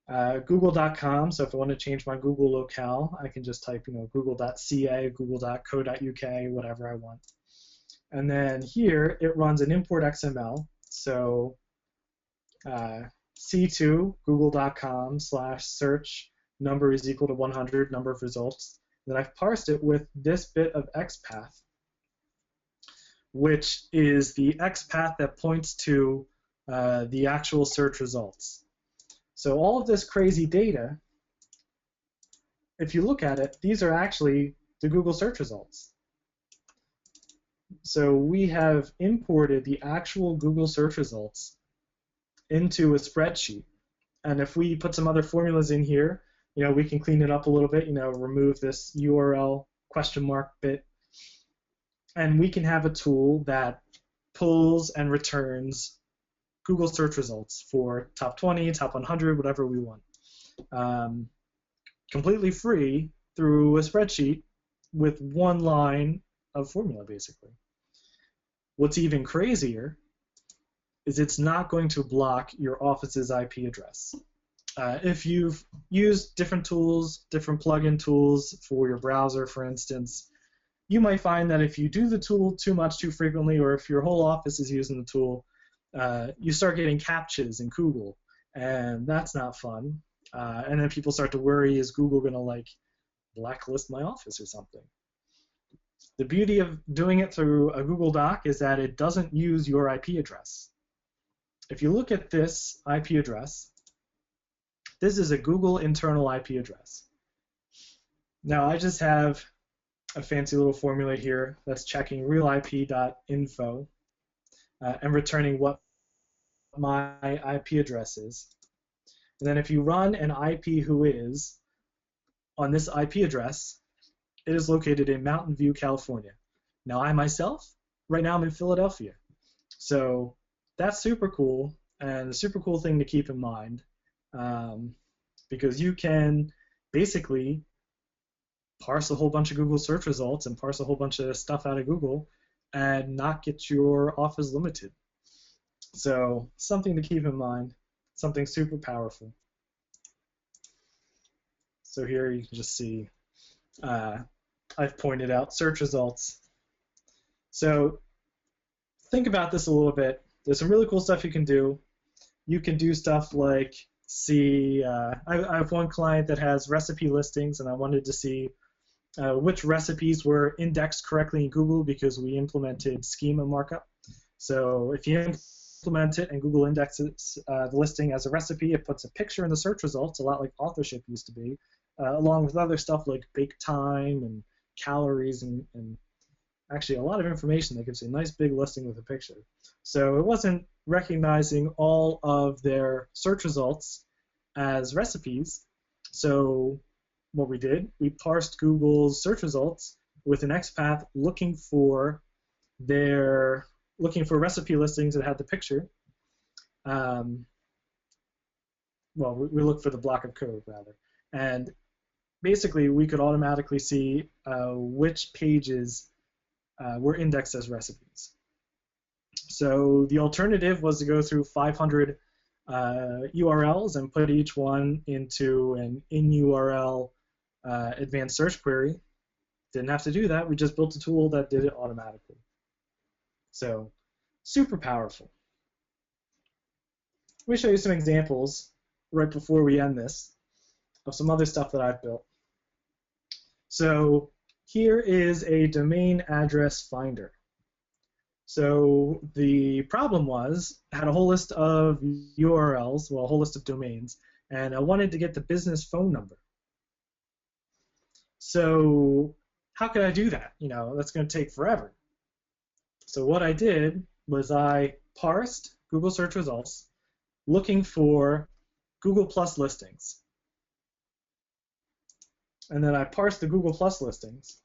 Google.com, so if I want to change my Google locale, I can just type, google.ca, google.co.uk, whatever I want. And then here, it runs an import XML. So C2, google.com/search, number is equal to 100, number of results. And then I've parsed it with this bit of XPath, which is the XPath that points to the actual search results. So all of this crazy data, if you look at it, these are actually the Google search results. So we have imported the actual Google search results into a spreadsheet. And if we put some other formulas in here, we can clean it up a little bit, remove this URL question mark bit. And we can have a tool that pulls and returns Google search results for top 20, top 100, whatever we want. Completely free through a spreadsheet with one line of formula, basically. What's even crazier is it's not going to block your office's IP address. If you've used different tools, different plugin tools for your browser, for instance, you might find that if you do the tool too much, too frequently, or if your whole office is using the tool, you start getting CAPTCHAs in Google, and that's not fun. And then people start to worry, is Google going to blacklist my office or something? The beauty of doing it through a Google Doc is that it doesn't use your IP address. If you look at this IP address, this is a Google internal IP address. Now I just have a fancy little formula here that's checking realip.info and returning what my IP address is. And then if you run an IP whois on this IP address, it is located in Mountain View, California. Now I myself, right now I'm in Philadelphia. So that's super cool, and a super cool thing to keep in mind, because you can basically parse a whole bunch of Google search results and parse a whole bunch of stuff out of Google and not get your office limited. So something to keep in mind, something super powerful. So here you can just see I've pointed out search results. So think about this a little bit. There's some really cool stuff you can do. You can do stuff like see, I have one client that has recipe listings, and I wanted to see which recipes were indexed correctly in Google because we implemented schema markup. So if you implement it and Google indexes the listing as a recipe, it puts a picture in the search results, a lot like authorship used to be, along with other stuff like bake time and calories and actually a lot of information that gives you a nice big listing with a picture. So it wasn't recognizing all of their search results as recipes. So what we did, we parsed Google's search results with an XPath looking for recipe listings that had the picture. Well, we looked for the block of code rather, and basically we could automatically see which pages were indexed as recipes. So the alternative was to go through 500 URLs and put each one into an in-URL advanced search query. Didn't have to do that. We just built a tool that did it automatically. So super powerful. Let me show you some examples right before we end this of some other stuff that I've built. So here is a domain address finder. So the problem was, I had a whole list of URLs, well, a whole list of domains, and I wanted to get the business phone number. So how could I do that? That's going to take forever. So what I did was I parsed Google search results looking for Google Plus listings. And then I parsed the Google Plus listings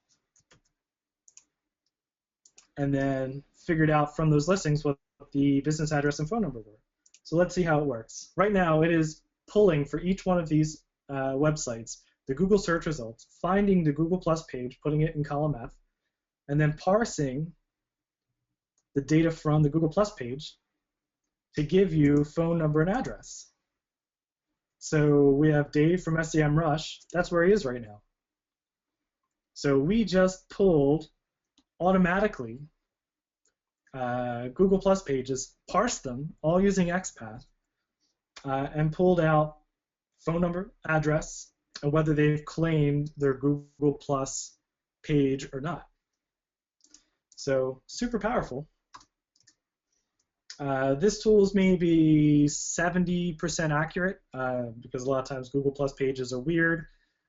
and then figured out from those listings what the business address and phone number were. So let's see how it works. Right now, it is pulling for each one of these websites the Google search results, finding the Google Plus page, putting it in column F, and then parsing the data from the Google Plus page to give you phone number and address. So we have Dave from SEMrush. That's where he is right now. So we just pulled automatically Google Plus pages, parsed them, all using XPath, and pulled out phone number, address, and whether they've claimed their Google Plus page or not. So super powerful. This tool is maybe 70% accurate because a lot of times Google Plus pages are weird,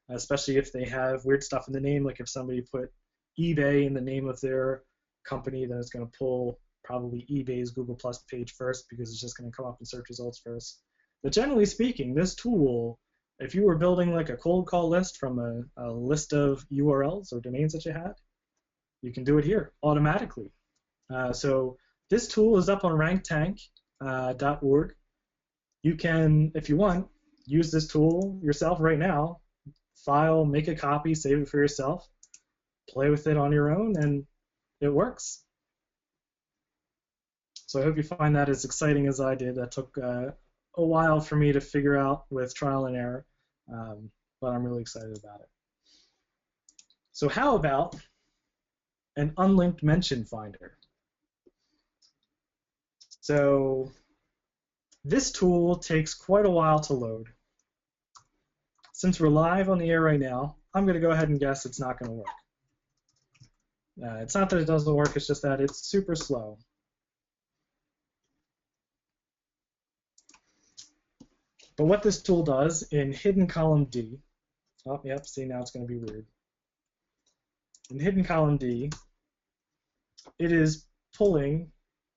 especially if they have weird stuff in the name. Like if somebody put eBay in the name of their company, then it's going to pull probably eBay's Google Plus page first because it's just going to come up in search results first. But generally speaking, this tool, if you were building like a cold call list from a list of URLs or domains that you had, you can do it here automatically. So this tool is up on ranktank.org. You can, if you want, use this tool yourself right now, file, make a copy, save it for yourself, play with it on your own, and it works. So I hope you find that as exciting as I did. That took a while for me to figure out with trial and error, but I'm really excited about it. So how about an unlinked mention finder? So this tool takes quite a while to load. Since we're live on the air right now, I'm going to go ahead and guess it's not going to work. It's not that it doesn't work, it's just that it's super slow. But what this tool does in hidden column D, oh, yep, see, now it's going to be weird. In hidden column D, it is pulling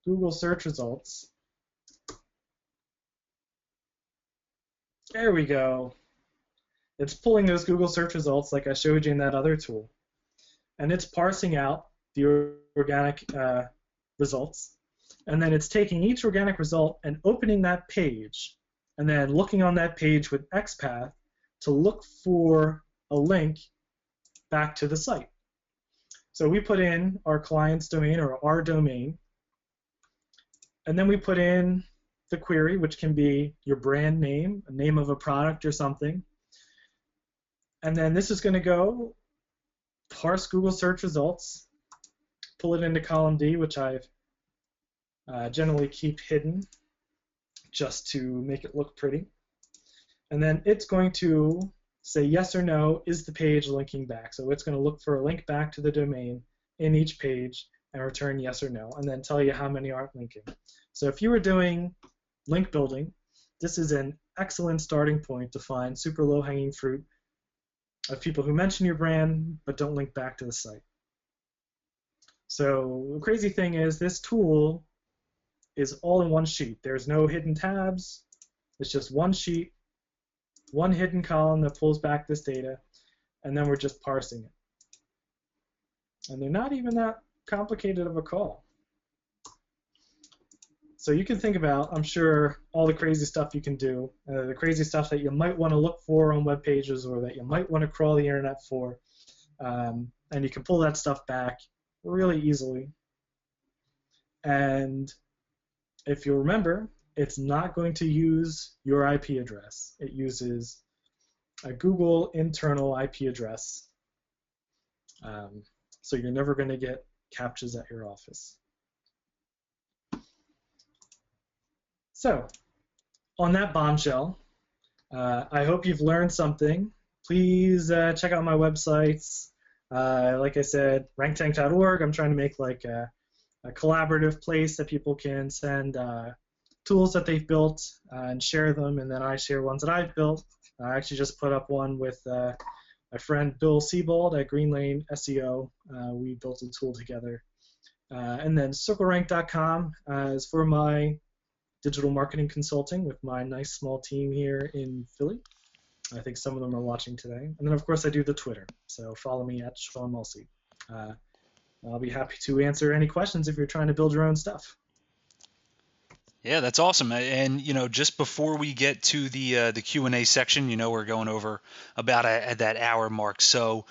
Google search results. There we go. It's pulling those Google search results like I showed you in that other tool. And it's parsing out the organic results. And then it's taking each organic result and opening that page and then looking on that page with XPath to look for a link back to the site. So we put in our client's domain or our domain, and then we put in the query, which can be your brand name, a name of a product or something. And then this is going to go parse Google search results, pull it into column D, which I generally keep hidden just to make it look pretty. And then it's going to say yes or no, is the page linking back? So it's going to look for a link back to the domain in each page and return yes or no, and then tell you how many aren't linking. So if you were doing link building, this is an excellent starting point to find super low-hanging fruit of people who mention your brand but don't link back to the site. So the crazy thing is this tool is all in one sheet. There's no hidden tabs. It's just one sheet, one hidden column that pulls back this data, and then we're just parsing it. And they're not even that complicated of a call. So you can think about, I'm sure, all the crazy stuff you can do, the crazy stuff that you might want to look for on web pages or that you might want to crawl the internet for, and you can pull that stuff back really easily. And if you remember, it's not going to use your IP address. It uses a Google internal IP address. So you're never going to get CAPTCHAs at your office. So, on that bombshell, I hope you've learned something. Please check out my websites. Like I said, ranktank.org. I'm trying to make like a collaborative place that people can send tools that they've built and share them, and then I share ones that I've built. I actually just put up one with my friend Bill Siebold at Green Lane SEO. We built a tool together. And then CircleRank.com is for my digital marketing consulting with my nice small team here in Philly. I think some of them are watching today. And then, of course, I do the Twitter. So follow me at Sean Mulsey. I'll be happy to answer any questions if you're trying to build your own stuff. Yeah, that's awesome. And just before we get to the Q&A section, we're going over about at that hour mark. So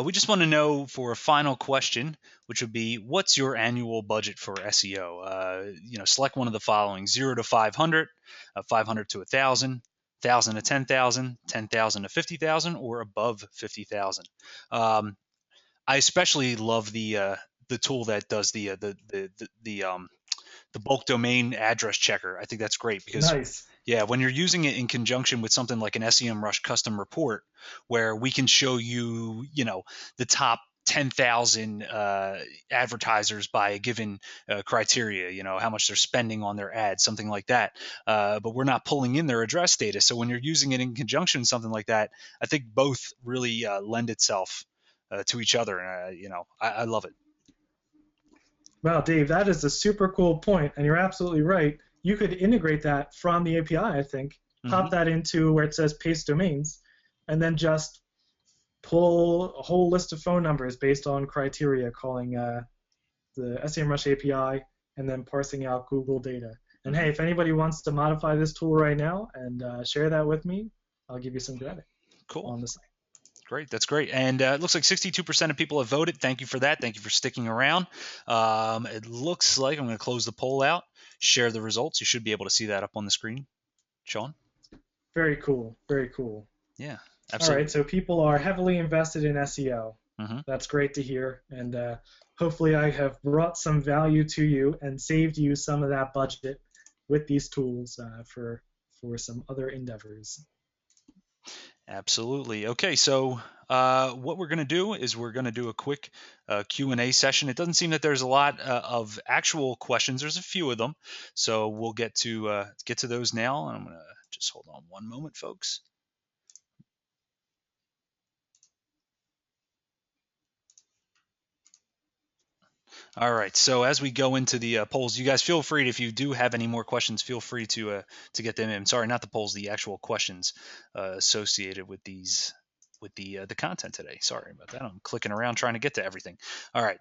we just want to know for a final question, which would be, what's your annual budget for SEO? Select one of the following: 0 to 500, 500 to 1,000, 1,000 to 10,000, 10,000 to 50,000, or above 50,000. I especially love the tool that does the bulk domain address checker. I think that's great because, Nice. yeah, when you're using it in conjunction with something like an SEMrush custom report, where we can show you, the top 10,000 advertisers by a given criteria, how much they're spending on their ads, something like that. But we're not pulling in their address data. So when you're using it in conjunction with something like that, I think both really lend itself to each other. And, I love it. Wow, Dave, that is a super cool point, and you're absolutely right. You could integrate that from the API, I think, pop Mm-hmm. that into where it says paste domains, and then just pull a whole list of phone numbers based on criteria, calling the SEMrush API, and then parsing out Google data. And Mm-hmm. hey, if anybody wants to modify this tool right now and share that with me, I'll give you some credit Cool. on the site. Great, that's great. And it looks like 62% of people have voted. Thank you for that. Thank you for sticking around. It looks like I'm going to close the poll out, share the results. You should be able to see that up on the screen, Sean. Very cool, very cool. Yeah, All right, absolutely. so people are heavily invested in SEO. Hmm. That's great to hear, and hopefully I have brought some value to you and saved you some of that budget with these tools for some other endeavors. Absolutely. Okay, so what we're going to do is we're going to do a quick Q&A session. It doesn't seem that there's a lot of actual questions. There's a few of them, so we'll get to those now. And I'm going to just hold on one moment, folks. All right. So as we go into the polls, you guys feel free, if you do have any more questions, feel free to get them in. Sorry, not the polls, the actual questions associated with the content today. Sorry about that. I'm clicking around trying to get to everything. All right.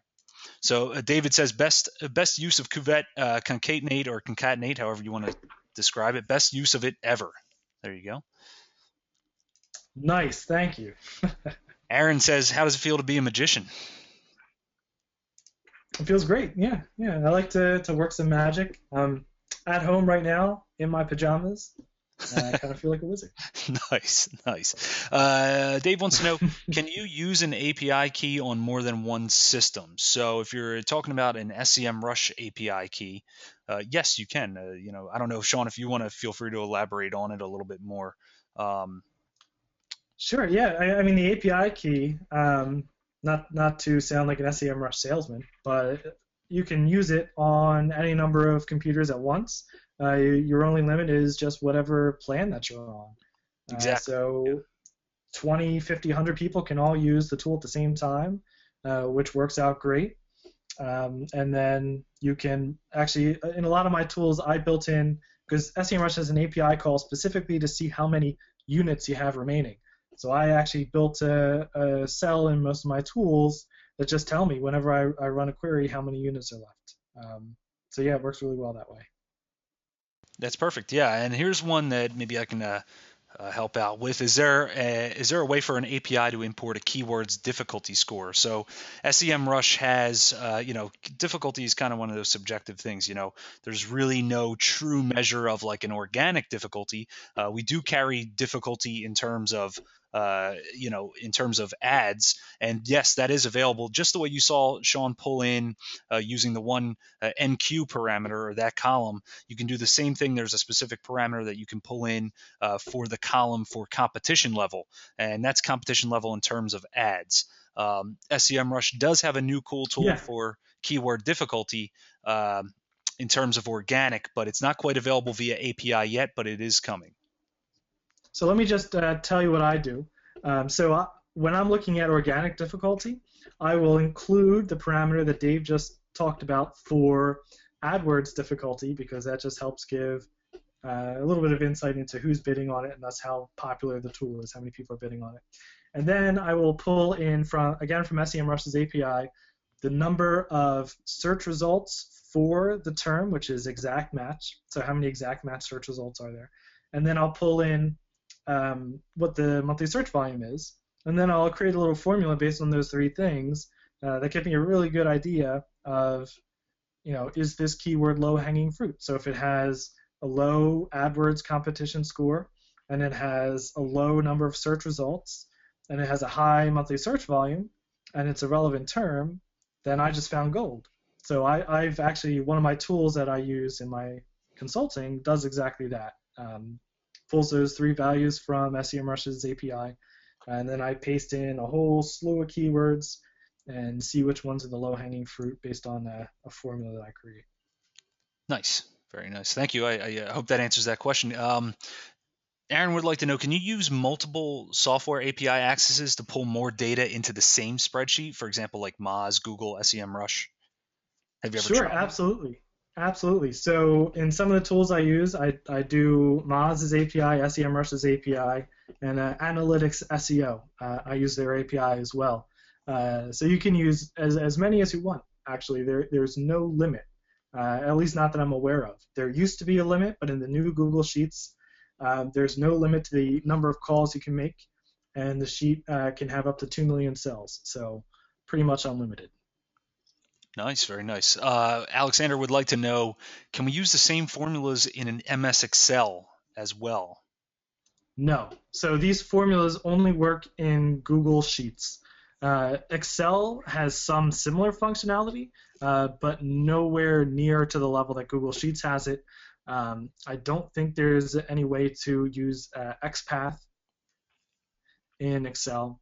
So David says best use of cuvette, concatenate or concatenate, however you want to describe it. Best use of it ever. There you go. Nice, thank you. Aaron says, how does it feel to be a magician? It feels great. Yeah, yeah. I like to work some magic. At home right now in my pajamas. I kind of feel like a wizard. Nice, nice. Dave wants to know, can you use an API key on more than one system? So if you're talking about an SEMrush API key, yes, you can. I don't know, Sean, if you want to, feel free to elaborate on it a little bit more. Um, Sure. Yeah. I mean, the API key. Not to sound like an SEMrush salesman, but you can use it on any number of computers at once. Your only limit is just whatever plan that you're on. exactly. Yeah. So 20, 50, 100 people can all use the tool at the same time, which works out great. And then you can actually, in a lot of my tools, I built in, because SEMrush has an API call specifically to see how many units you have remaining. So I actually built a cell in most of my tools that just tell me whenever I run a query how many units are left. So yeah, it works really well that way. That's perfect. Yeah, and here's one that maybe I can help out with. Is there a way for an API to import a keyword's difficulty score? So SEMrush has, difficulty is kind of one of those subjective things. There's really no true measure of like an organic difficulty. We do carry difficulty in terms of ads, and yes, that is available. Just the way you saw Sean pull in using the one NQ parameter, or that column, you can do the same thing. There's a specific parameter that you can pull in for the column for competition level, and that's competition level in terms of ads. SEMrush does have a new cool tool Yeah. for keyword difficulty in terms of organic, but it's not quite available via API yet, but it is coming. So let me just tell you what I do. When I'm looking at organic difficulty, I will include the parameter that Dave just talked about for AdWords difficulty, because that just helps give a little bit of insight into who's bidding on it, and that's how popular the tool is, how many people are bidding on it. And then I will pull in from SEMrush's API the number of search results for the term, which is exact match. So how many exact match search results are there? And then I'll pull in what the monthly search volume is. And then I'll create a little formula based on those three things that give me a really good idea of, is this keyword low-hanging fruit? So if it has a low AdWords competition score, and it has a low number of search results, and it has a high monthly search volume, and it's a relevant term, then I just found gold. So I've actually, one of my tools that I use in my consulting does exactly that. Pulls those three values from SEMrush's API, and then I paste in a whole slew of keywords and see which ones are the low-hanging fruit based on a formula that I create. Nice. Very nice. Thank you. I hope that answers that question. Aaron would like to know, can you use multiple software API accesses to pull more data into the same spreadsheet? For example, like Moz, Google, SEMrush. Have you ever Sure, tried that? absolutely. Absolutely. So in some of the tools I use, I do Moz's API, SEMrush's API, and Analytics SEO. I use their API as well. So you can use as many as you want. Actually, there's no limit, at least not that I'm aware of. There used to be a limit, but in the new Google Sheets, there's no limit to the number of calls you can make, and the sheet can have up to 2 million cells. So pretty much unlimited. Nice, very nice. Alexander would like to know, can we use the same formulas in an MS Excel as well? No. So these formulas only work in Google Sheets. Excel has some similar functionality, but nowhere near to the level that Google Sheets has it. I don't think there's any way to use XPath in Excel.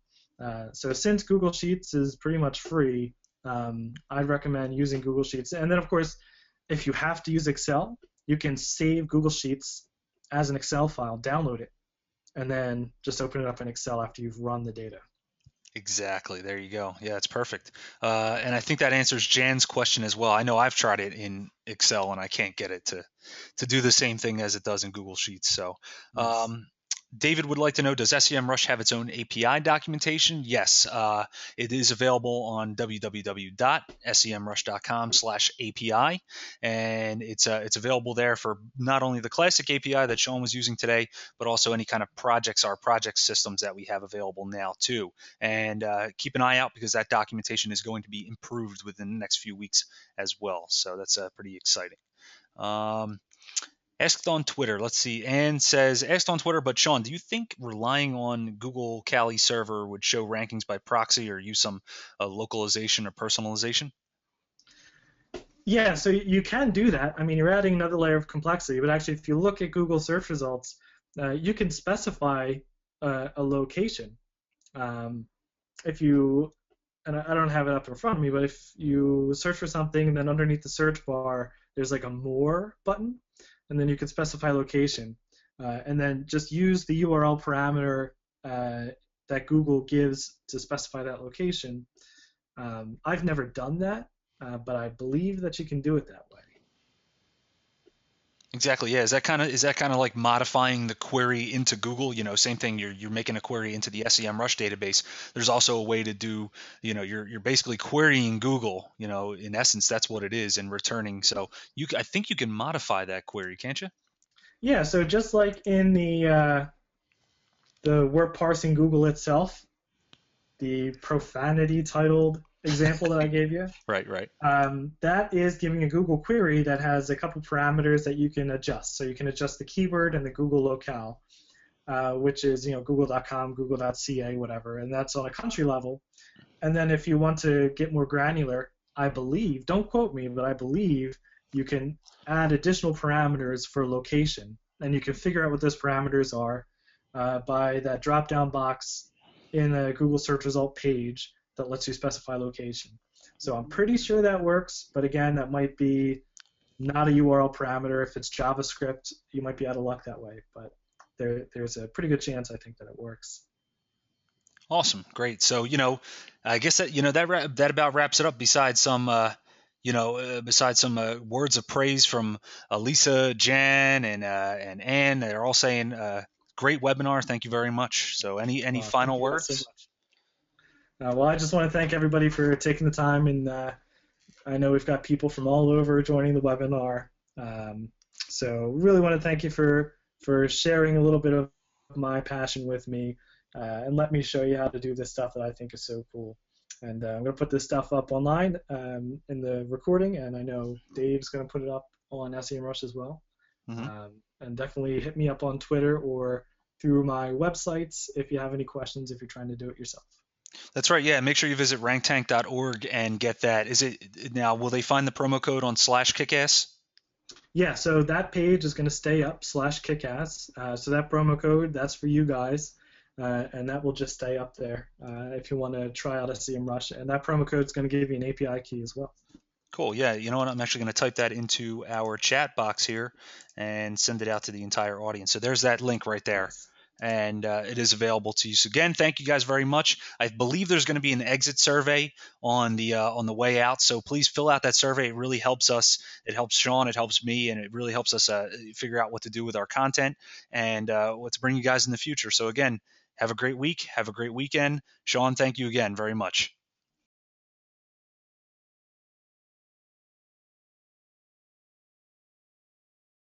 So since Google Sheets is pretty much free, I'd recommend using Google Sheets. And then, of course, if you have to use Excel, you can save Google Sheets as an Excel file, download it, and then just open it up in Excel after you've run the data. Exactly. There you go. Yeah, it's perfect. And I think that answers Jan's question as well. I know I've tried it in Excel and I can't get it to do the same thing as it does in Google Sheets. So, Nice. David would like to know, does SEMrush have its own API documentation? Yes, it is available on www.semrush.com/API, and it's available there for not only the classic API that Sean was using today, but also any kind of projects, our project systems that we have available now too. And keep an eye out because that documentation is going to be improved within the next few weeks as well. So that's pretty exciting. Asked on Twitter. Let's see. Anne says, asked on Twitter, but Sean, do you think relying on Google Kali server would show rankings by proxy or use some localization or personalization? Yeah, so you can do that. I mean, you're adding another layer of complexity, but actually, if you look at Google search results, you can specify a location. Um, if you, and I don't have it up in front of me, but if you search for something and then underneath the search bar, there's like a more button, and then you can specify location. And then just use the URL parameter that Google gives to specify that location. I've never done that, but I believe that you can do it that way. Exactly. Yeah. Is that kind of like modifying the query into Google? Same thing. You're making a query into the SEMrush database. There's also a way to do. You're basically querying Google. In essence, that's what it is, and returning. So I think you can modify that query, can't you? Yeah, so just like in the word parsing Google itself, the profanity titled example that I gave you, Right. Right. that is giving a Google query that has a couple parameters that you can adjust. So you can adjust the keyword and the Google locale, which is google.com, google.ca, whatever, and that's on a country level. And then if you want to get more granular, I believe, don't quote me, but I believe you can add additional parameters for location, and you can figure out what those parameters are by that drop-down box in the Google search result page that lets you specify location. So I'm pretty sure that works, but again, that might be not a URL parameter. If it's JavaScript, you might be out of luck that way, but there's a pretty good chance I think that it works. Awesome, great. So I guess that about wraps it up. Besides some words of praise from Lisa, Jan, and Anne, they're all saying great webinar. Thank you very much. So any final Thank you all so words? much. Well, I just want to thank everybody for taking the time, and I know we've got people from all over joining the webinar. Um, so really want to thank you for sharing a little bit of my passion with me, and let me show you how to do this stuff that I think is so cool. And I'm going to put this stuff up online in the recording, and I know Dave's going to put it up on SEMrush as well. Hmm. And definitely hit me up on Twitter or through my websites if you have any questions if you're trying to do it yourself. That's right. Yeah, make sure you visit ranktank.org and get that. Is it now? Will they find the promo code on /kickass? Yeah, so that page is going to stay up /kickass. So that promo code, that's for you guys, and that will just stay up there if you want to try out SEMrush. And that promo code is going to give you an API key as well. Cool. Yeah. You know what? I'm actually going to type that into our chat box here and send it out to the entire audience. So there's that link right there. Nice. And it is available to you. So again, thank you guys very much. I believe there's going to be an exit survey on the way out. So please fill out that survey. It really helps us. It helps Sean. It helps me, and it really helps us figure out what to do with our content and what to bring you guys in the future. So again, have a great week. Have a great weekend. Sean, thank you again very much.